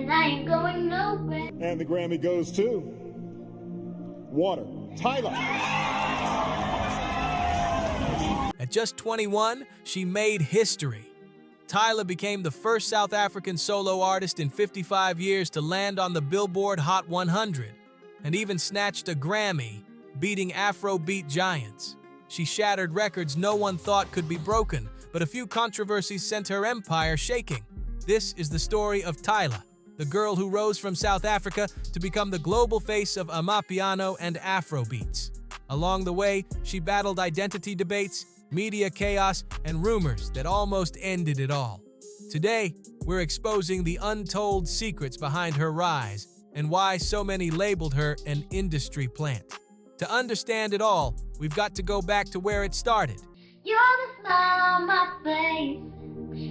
and I ain't going nowhere. And the Grammy goes to Water, Tyla. At just 21, she made history. Tyla became the first South African solo artist in 55 years to land on the Billboard Hot 100, and even snatched a Grammy, beating Afrobeat giants. She shattered records no one thought could be broken, but a few controversies sent her empire shaking. This is the story of Tyla, the girl who rose from South Africa to become the global face of Amapiano and Afrobeats. Along the way, she battled identity debates, media chaos, and rumors that almost ended it all. Today, we're exposing the untold secrets behind her rise and why so many labeled her an industry plant. To understand it all, we've got to go back to where it started. You're the smile on my face,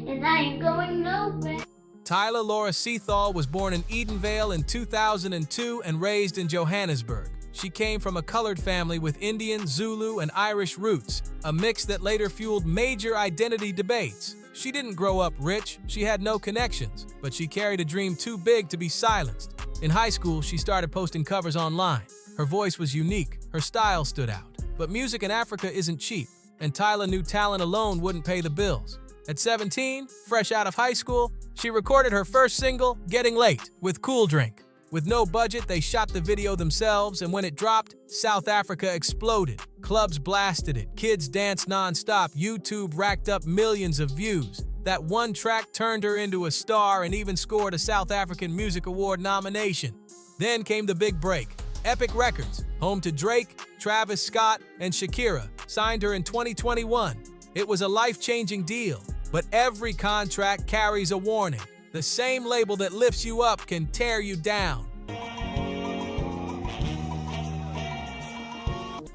and I ain't going nowhere. Tyla Laura Seathal was born in Edenvale in 2002 and raised in Johannesburg. She came from a colored family with Indian, Zulu, and Irish roots, a mix that later fueled major identity debates. She didn't grow up rich, she had no connections, but she carried a dream too big to be silenced. In high school, she started posting covers online. Her voice was unique, her style stood out. But music in Africa isn't cheap, and Tyla knew talent alone wouldn't pay the bills. At 17, fresh out of high school, she recorded her first single, Getting Late, with Cool Drink. With no budget, they shot the video themselves, and when it dropped, South Africa exploded. Clubs blasted it, kids danced non-stop, YouTube racked up millions of views. That one track turned her into a star and even scored a South African Music Award nomination. Then came the big break. Epic Records, home to Drake, Travis Scott, and Shakira, signed her in 2021. It was a life-changing deal, but every contract carries a warning. The same label that lifts you up can tear you down.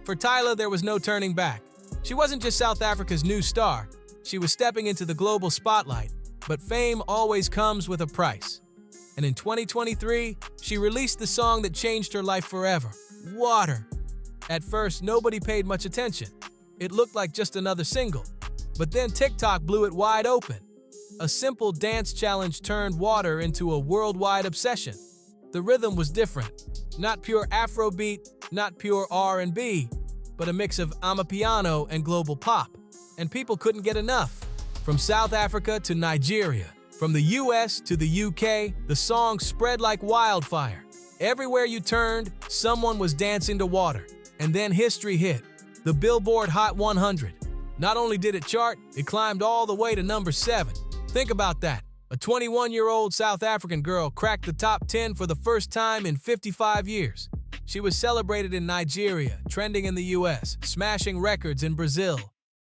For Tyla, there was no turning back. She wasn't just South Africa's new star, she was stepping into the global spotlight, but fame always comes with a price. And in 2023, she released the song that changed her life forever, Water. At first, nobody paid much attention. It looked like just another single. But then TikTok blew it wide open. A simple dance challenge turned Water into a worldwide obsession. The rhythm was different. Not pure Afrobeat, not pure R&B, but a mix of Amapiano and global pop. And people couldn't get enough. From South Africa to Nigeria, from the US to the UK, the song spread like wildfire. Everywhere you turned, someone was dancing to Water. And then history hit, the Billboard Hot 100. Not only did it chart, it climbed all the way to number 7. Think about that. A 21-year-old South African girl cracked the top 10 for the first time in 55 years. She was celebrated in Nigeria, trending in the US, smashing records in Brazil.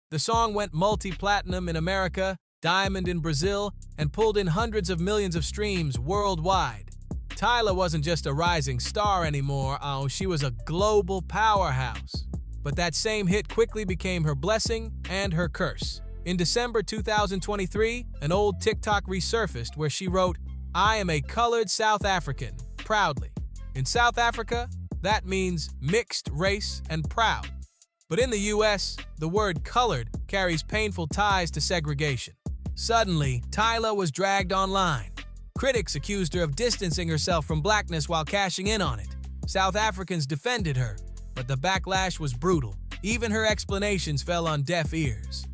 The song went multi-platinum in America, diamond in Brazil, and pulled in hundreds of millions of streams worldwide. Tyla wasn't just a rising star anymore, she was a global powerhouse. But that same hit quickly became her blessing and her curse. In December 2023, an old TikTok resurfaced where she wrote, "I am a colored South African, proudly." In South Africa, that means mixed race and proud. But in the US, the word colored carries painful ties to segregation. Suddenly, Tyla was dragged online. Critics accused her of distancing herself from blackness while cashing in on it. South Africans defended her, but the backlash was brutal. Even her explanations fell on deaf ears.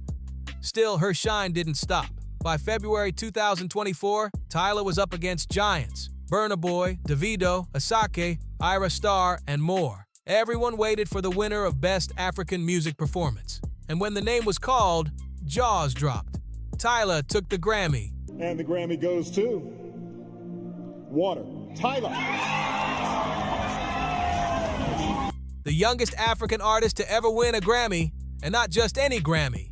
Still, her shine didn't stop. By February 2024, Tyla was up against giants: Burna Boy, Davido, Asake, Ira Star, and more. Everyone waited for the winner of Best African Music Performance. And when the name was called, jaws dropped. Tyla took the Grammy. And the Grammy goes to Water, Tyla. The youngest African artist to ever win a Grammy, and not just any Grammy.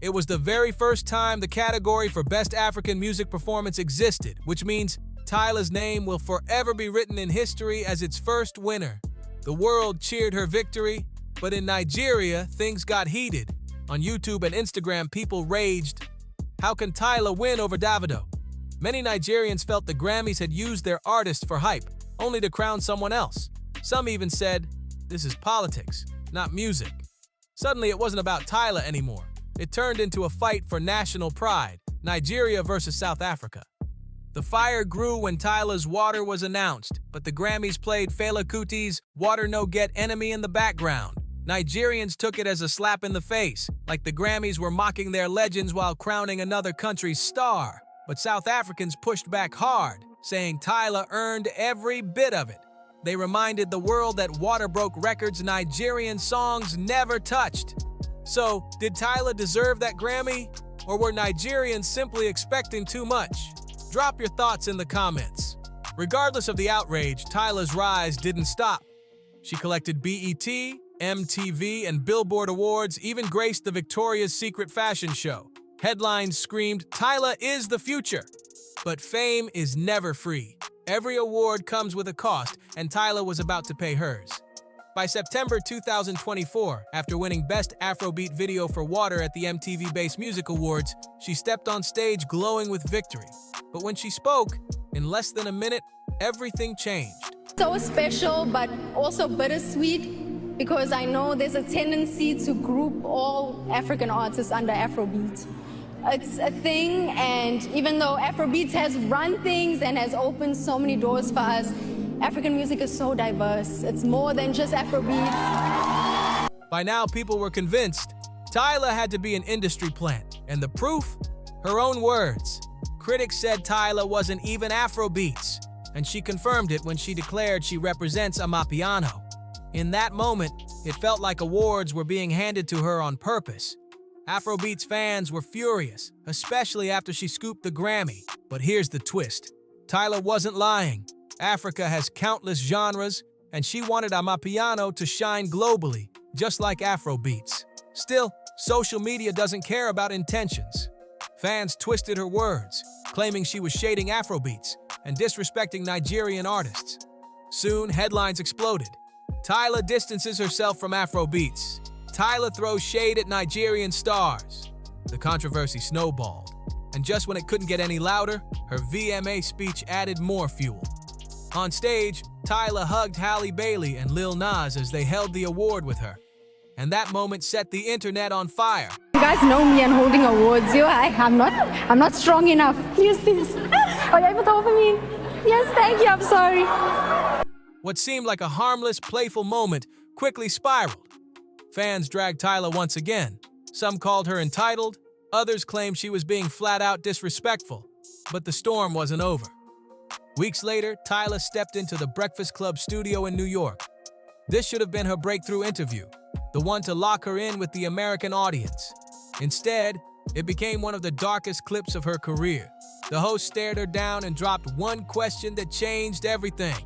It was the very first time the category for Best African Music Performance existed, which means Tyla's name will forever be written in history as its first winner. The world cheered her victory, but in Nigeria, things got heated. On YouTube and Instagram, people raged. How can Tyla win over Davido? Many Nigerians felt the Grammys had used their artist for hype, only to crown someone else. Some even said, this is politics, not music. Suddenly, it wasn't about Tyla anymore. It turned into a fight for national pride, Nigeria versus South Africa. The fire grew when Tyla's Water was announced, but the Grammys played Fela Kuti's Water No Get Enemy in the background. Nigerians took it as a slap in the face, like the Grammys were mocking their legends while crowning another country's star. But South Africans pushed back hard, saying Tyla earned every bit of it. They reminded the world that Water broke records Nigerian songs never touched. So, did Tyla deserve that Grammy? Or were Nigerians simply expecting too much? Drop your thoughts in the comments. Regardless of the outrage, Tyla's rise didn't stop. She collected BET, MTV, and Billboard awards, even graced the Victoria's Secret fashion show. Headlines screamed, "Tyla is the future." But fame is never free. Every award comes with a cost, and Tyla was about to pay hers. By September 2024, after winning Best Afrobeat Video for Water at the MTV Base Music Awards, she stepped on stage glowing with victory. But when she spoke, in less than a minute, everything changed. So special, but also bittersweet, because I know there's a tendency to group all African artists under Afrobeat. It's a thing, and even though Afrobeat has run things and has opened so many doors for us, African music is so diverse. It's more than just Afrobeat. By now, people were convinced Tyla had to be an industry plant, and the proof? Her own words. Critics said Tyla wasn't even Afrobeats, and she confirmed it when she declared she represents Amapiano. In that moment, it felt like awards were being handed to her on purpose. Afrobeats fans were furious, especially after she scooped the Grammy. But here's the twist. Tyla wasn't lying. Africa has countless genres, and she wanted Amapiano to shine globally, just like Afrobeats. Still, social media doesn't care about intentions. Fans twisted her words, claiming she was shading Afrobeats and disrespecting Nigerian artists. Soon, headlines exploded. Tyla distances herself from Afrobeats. Tyla throws shade at Nigerian stars. The controversy snowballed, and just when it couldn't get any louder, her VMA speech added more fuel. On stage, Tyla hugged Halle Bailey and Lil Nas as they held the award with her. And that moment set the internet on fire. You guys know me and holding awards. I'm not strong enough. Please. Are you able to offer me? Yes, thank you. I'm sorry. What seemed like a harmless, playful moment quickly spiraled. Fans dragged Tyla once again. Some called her entitled, others claimed she was being flat-out disrespectful. But the storm wasn't over. Weeks later, Tyla stepped into the Breakfast Club studio in New York. This should have been her breakthrough interview, the one to lock her in with the American audience. Instead, it became one of the darkest clips of her career. The host stared her down and dropped one question that changed everything.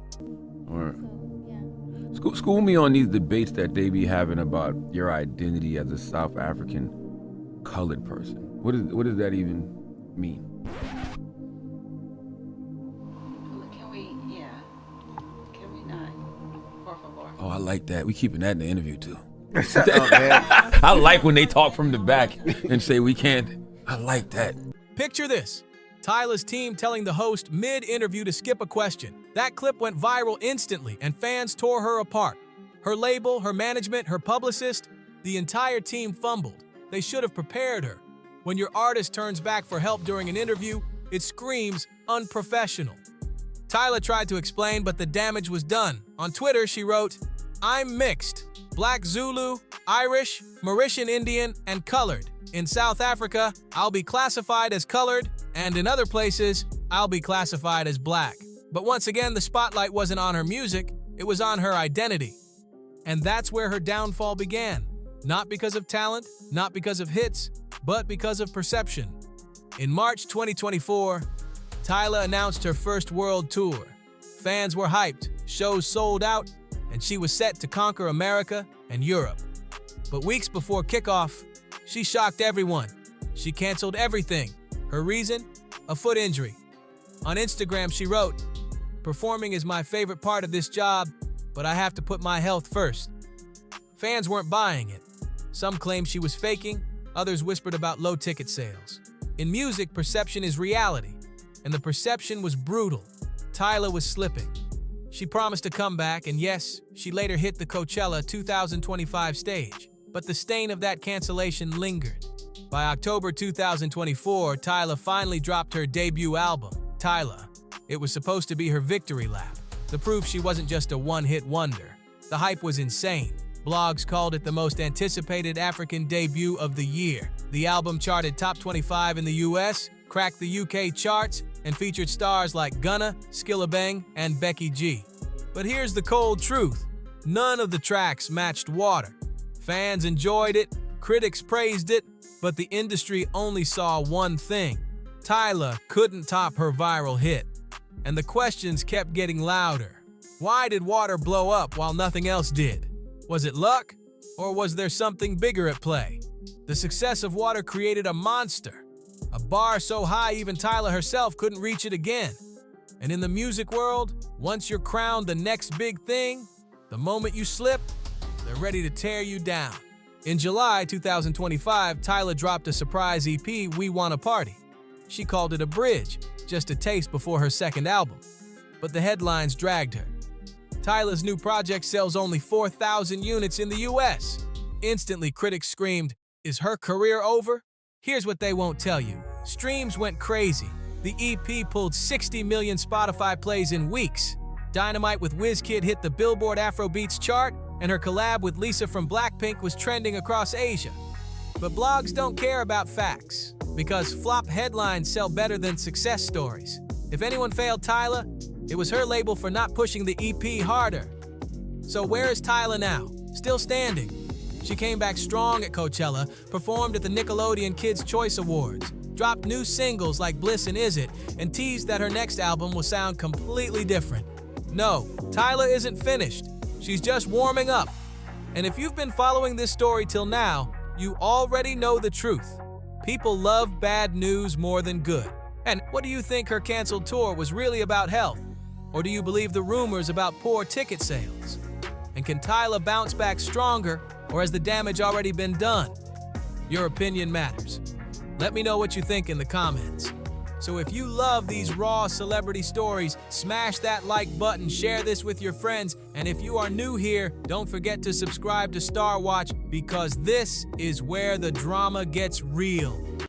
All right. School me on these debates that they be having about your identity as a South African colored person. What does that even mean? Oh, I like that. We keeping that in the interview too. I like when they talk from the back and say we can't. I like that. Picture this. Tyla's team telling the host mid-interview to skip a question. That clip went viral instantly, and fans tore her apart. Her label, her management, her publicist, the entire team fumbled. They should have prepared her. When your artist turns back for help during an interview, it screams unprofessional. Tyla tried to explain, but the damage was done. On Twitter, she wrote, "I'm mixed, Black Zulu, Irish, Mauritian Indian, and colored. In South Africa, I'll be classified as colored, and in other places, I'll be classified as black." But once again, the spotlight wasn't on her music, it was on her identity. And that's where her downfall began. Not because of talent, not because of hits, but because of perception. In March 2024, Tyla announced her first world tour. Fans were hyped, shows sold out, and she was set to conquer America and Europe. But weeks before kickoff, she shocked everyone. She canceled everything. Her reason? A foot injury. On Instagram, she wrote, "Performing is my favorite part of this job, but I have to put my health first." Fans weren't buying it. Some claimed she was faking, others whispered about low ticket sales. In music, perception is reality, and the perception was brutal. Tyla was slipping. She promised to come back, and yes, she later hit the Coachella 2025 stage. But the stain of that cancellation lingered. By October 2024, Tyla finally dropped her debut album. Tyla. It was supposed to be her victory lap, the proof she wasn't just a one-hit wonder. The hype was insane. Blogs called it the most anticipated African debut of the year. The album charted top 25 in the US, cracked the UK charts, and featured stars like Gunna, Skillabang, and Becky G. But here's the cold truth. None of the tracks matched Water. Fans enjoyed it, critics praised it, but the industry only saw one thing. Tyla couldn't top her viral hit. And the questions kept getting louder. Why did Water blow up while nothing else did? Was it luck? Or was there something bigger at play? The success of Water created a monster. A bar so high even Tyla herself couldn't reach it again. And in the music world, once you're crowned the next big thing, the moment you slip, they're ready to tear you down. In July 2025, Tyla dropped a surprise EP, We Wanna Party. She called it a bridge, just a taste before her second album. But the headlines dragged her. Tyla's new project sells only 4,000 units in the US. Instantly, critics screamed, "Is her career over?" Here's what they won't tell you. Streams went crazy. The EP pulled 60 million Spotify plays in weeks. Dynamite with WizKid hit the Billboard Afrobeats chart, and her collab with Lisa from Blackpink was trending across Asia. But blogs don't care about facts, because flop headlines sell better than success stories. If anyone failed Tyla, it was her label for not pushing the EP harder. So where is Tyla now? Still standing. She came back strong at Coachella, performed at the Nickelodeon Kids' Choice Awards, dropped new singles like Bliss and Is It, and teased that her next album will sound completely different. No, Tyla isn't finished. She's just warming up. And if you've been following this story till now, you already know the truth. People love bad news more than good. And what do you think her canceled tour was really about health? Or do you believe the rumors about poor ticket sales? And can Tyla bounce back stronger, or has the damage already been done? Your opinion matters. Let me know what you think in the comments. So if you love these raw celebrity stories, smash that like button, share this with your friends, and if you are new here, don't forget to subscribe to Star Watch, because this is where the drama gets real.